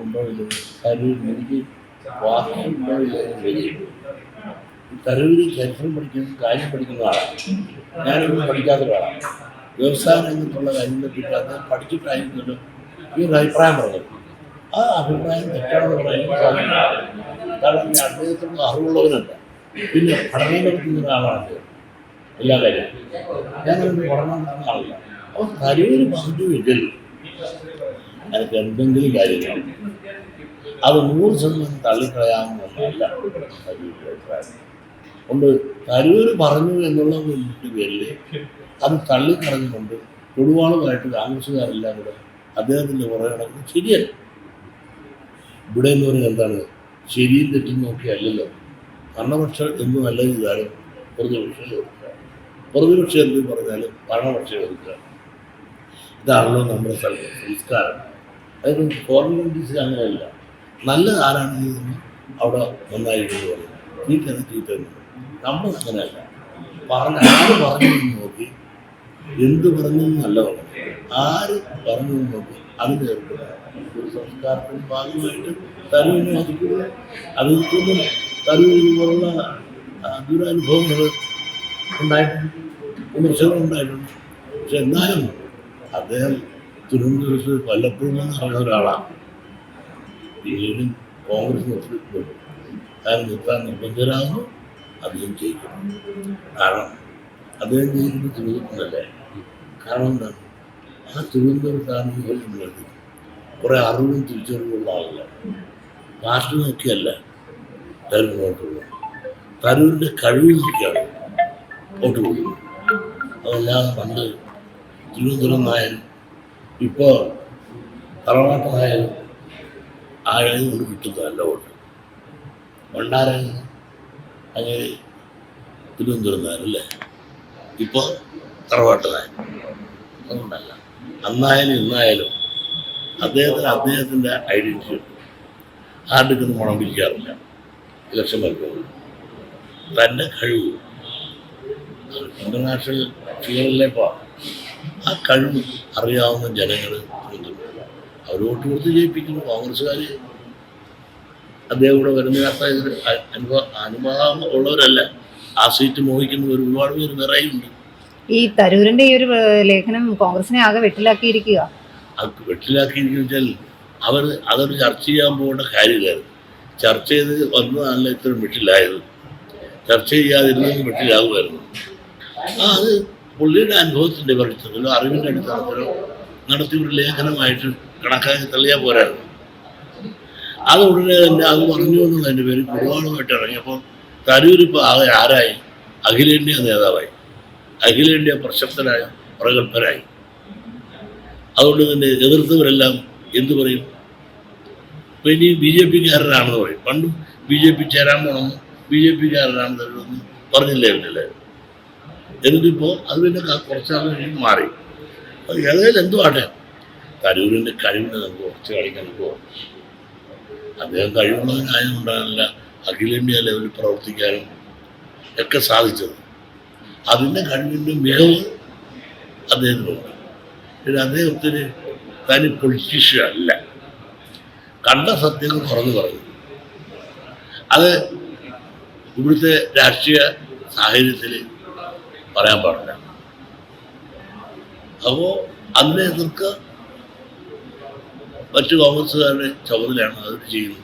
ഉണ്ടോ ഇല്ലയോ, തരൂരിൽ എനിക്ക് വാക്കുണ്ടോ ഇല്ലയോ. തരൂരിൽ ചരിത്രം പഠിക്കുന്ന കാര്യം പഠിക്കുന്ന ആളാണ്. ഞാനൊന്നും പഠിക്കാത്ത ഒരാളാണ്. വ്യവസായ രംഗത്തുള്ള കാര്യങ്ങളെ പറ്റി അദ്ദേഹം പഠിച്ചിട്ടായിരുന്നല്ലോ ഈ ഒരു അഭിപ്രായം പറഞ്ഞത്. ആ അഭിപ്രായം തെറ്റാണെന്ന് പറയാൻ സാധിക്കില്ല. കാരണം അദ്ദേഹത്തിന് അറിവുള്ളവനല്ല, പിന്നെ പഠനം നടത്തുന്ന ഒരാളാണ് അദ്ദേഹം. എല്ലാ കാര്യവും ഞാനൊന്ന് പഠനം നടത്തുന്ന ആളില്ല. അപ്പോൾ തരൂര് പറഞ്ഞുവെങ്കിൽ എനിക്ക് എന്തെങ്കിലും കാര്യങ്ങൾ അത് 100% തള്ളിക്കളയാവുന്നതല്ല തരൂരിൻ്റെ അഭിപ്രായം. കൊണ്ട് തരൂര് പറഞ്ഞു എന്നുള്ള പേരിൽ അത് തള്ളിക്കളഞ്ഞുകൊണ്ട് കൊടുവാളുമായിട്ട് കോൺഗ്രസ്സുകാരെല്ലാം കൂടെ അദ്ദേഹത്തിൻ്റെ പുറകെ നടക്കുന്നത് ശരിയല്ല. ഇവിടെ എന്ന് പറയുന്നത് എന്താണ്, ശരിയും തെറ്റും നോക്കിയല്ലല്ലോ. ഭരണപക്ഷം എന്ന് നല്ല ചെയ്താലും പ്രതിപക്ഷം എതിർക്കുക, പ്രതിപക്ഷം എന്ത് പറഞ്ഞാലും ഭരണപക്ഷം എതിർക്കുക. ഇതാണല്ലോ നമ്മുടെ സംസ്കാരം. അതായത് ഫോറിൻ കൺട്രീസിൽ അങ്ങനെയല്ല. നല്ല ആരാണെന്ന് അവിടെ നന്നായിട്ട് പറയും, ചീത്തയാണ് ചീത്തയാണ്. നമ്മൾ അങ്ങനെയല്ല. ആര് പറഞ്ഞു നോക്കി, എന്ത് പറഞ്ഞു നല്ല പറഞ്ഞു, ആര് പറഞ്ഞു നോക്കി അതിൻ്റെ ഒരു സംസ്കാരത്തിൻ്റെ ഭാഗമായിട്ട് തരൂരിനെ വധിക്കുക. അതിൽക്കൊന്നും തരൂരിന് പോലുള്ള ദുരനുഭവങ്ങൾ ഉണ്ടായിട്ടുണ്ട്, വിമർശനം ഉണ്ടായിട്ടുണ്ട്. പക്ഷെ എന്നാലും അദ്ദേഹം തിരുവനന്തപുരത്ത് വല്ലപ്പോഴും നടന്ന ഒരാളാണ്. പിന്നീടും കോൺഗ്രസ് നിർത്തിയിട്ടുണ്ട്. കാരണം നിർത്താൻ നിർബന്ധരാകുന്നു, അദ്ദേഹം ജയിക്കണം. കാരണം അദ്ദേഹം ജയിക്കുന്നത് തിരുവനന്തപുരത്തല്ലേ. കാരണം എന്താണ്, ആ തിരുവനന്തപുരത്താണ് നിലനിൽക്കുന്നത്. കുറേ അറിവും തിരിച്ചറിവുള്ള ആളുകളാണ്. പാർട്ടി നോക്കിയല്ല തരൂർ വോട്ട് കൊടുക്കുന്നത്, തരൂരിൻ്റെ കഴിവ് നോക്കിയാണ് വോട്ട് കൊടുക്കുന്നത്. അതല്ലാതെ പണ്ട് തിരുവനന്തപുരം നായാലും ഇപ്പോൾ തറവാട്ടനായാലും ആഴം കൊണ്ട് കിട്ടുന്നതല്ല വോട്ട്. പണ്ടാരായിരുന്നു അങ്ങനെ തിരുവനന്തപുരം നായരല്ലേ, ഇപ്പോൾ തറവാട്ടനായ. അതുകൊണ്ടല്ല, അന്നായാലും ഇന്നായാലും അദ്ദേഹത്തിൻ്റെ ഐഡൻറ്റിറ്റി ഉണ്ട്. ആരുടെക്കൊന്നും മണം പിരിക്കാറില്ല. ഇലക്ഷൻ വരുമ്പോൾ തൻ്റെ കഴിവ് ഇൻ്റർനാഷണൽ ഫിഗറിലേപ്പോൾ ആ കഴിവ് അറിയാവുന്ന ജനങ്ങൾ അവർ വോട്ട് കൊടുത്ത് ജയിപ്പിക്കുന്നു. കോൺഗ്രസ്സുകാർ അദ്ദേഹം കൂടെ വരുന്നതിനകത്ത് അനുഭവം ഉള്ളവരല്ല. ആ സീറ്റ് മോഹിക്കുന്ന ഒരുപാട് പേര് നിറയുണ്ട്. ഈ തരൂരിന്റെ ഈ ഒരു ലേഖനം കോൺഗ്രസിനെ ആകെ വെട്ടിലാക്കിയിരിക്കുക. അത് വെട്ടിലാക്കിയിരിക്കുന്ന വെച്ചാൽ അതൊരു ചർച്ച ചെയ്യാൻ പോകേണ്ട കാര്യമില്ലായിരുന്നു. ചർച്ച ചെയ്ത് വന്നതല്ല ഇത്രയും വെട്ടിലായത്. ചർച്ച ചെയ്യാതിരുന്നെങ്കിൽ വെട്ടിലാകുമായിരുന്നു. അത് പുള്ളിയുടെ അനുഭവത്തിൻ്റെ വെളിച്ചത്തിലോ അറിവിൻ്റെ അടിസ്ഥാനത്തിലോ നടത്തിയ ഒരു ലേഖനമായിട്ട് കണക്കാക്കി തള്ളിയാൽ പോരായിരുന്നു. അത് ഉടനെ തന്നെ അത് പറഞ്ഞു എന്നുള്ളതിൻ്റെ പേര് കുടുവാളുമായിട്ട് ഇറങ്ങിയപ്പോൾ തരൂരിപ്പോൾ ആരായി? അഖിലേന്ത്യാ നേതാവായി, അഖിലേന്ത്യാ പ്രശസ്തരായ പ്രഗത്ഭരായി. അതുകൊണ്ട് തന്നെ എതിർത്തവരെല്ലാം എന്തു പറയും? ഇപ്പം ഇനി BJP-കാരനാണെന്ന് പറയും. പണ്ടും BJP ചേരാൻ പോകണമെന്ന് BJP-കാരനാണെന്ന് തരൂരെന്ന് പറഞ്ഞില്ലായിരുന്നില്ലേ. എന്നിട്ടിപ്പോൾ അത് പിന്നെ കുറച്ചാൾ കഴിഞ്ഞ് മാറി. അത് ഏതായാലും എന്തു ആട്ടെ, തരൂരിൻ്റെ കഴിവിനെ നമുക്ക് കുറച്ച് കളിക്കാൻ പോകും. അദ്ദേഹം കഴിവുള്ളവനായതുകൊണ്ടാണല്ല അഖിലേന്ത്യാ ലെവലിൽ പ്രവർത്തിക്കാനും ഒക്കെ സാധിച്ചത്. അതിൻ്റെ കഴിവിൻ്റെ മികവ് അദ്ദേഹത്തിനുണ്ട്. പിന്നെ അദ്ദേഹത്തിന് തനി പൊളിറ്റീഷ്യൻ അല്ല, കണ്ട സത്യങ്ങൾ തുറന്നു പറഞ്ഞു. അത് ഇവിടുത്തെ രാഷ്ട്രീയ സാഹചര്യത്തിൽ പറയാൻ പാടില്ല. അപ്പോൾ അതിനെ എതിർക്കുക മറ്റു കോൺഗ്രസ്സുകാരുടെ ചുമതലയാണ്. അത് ചെയ്യുന്നത്.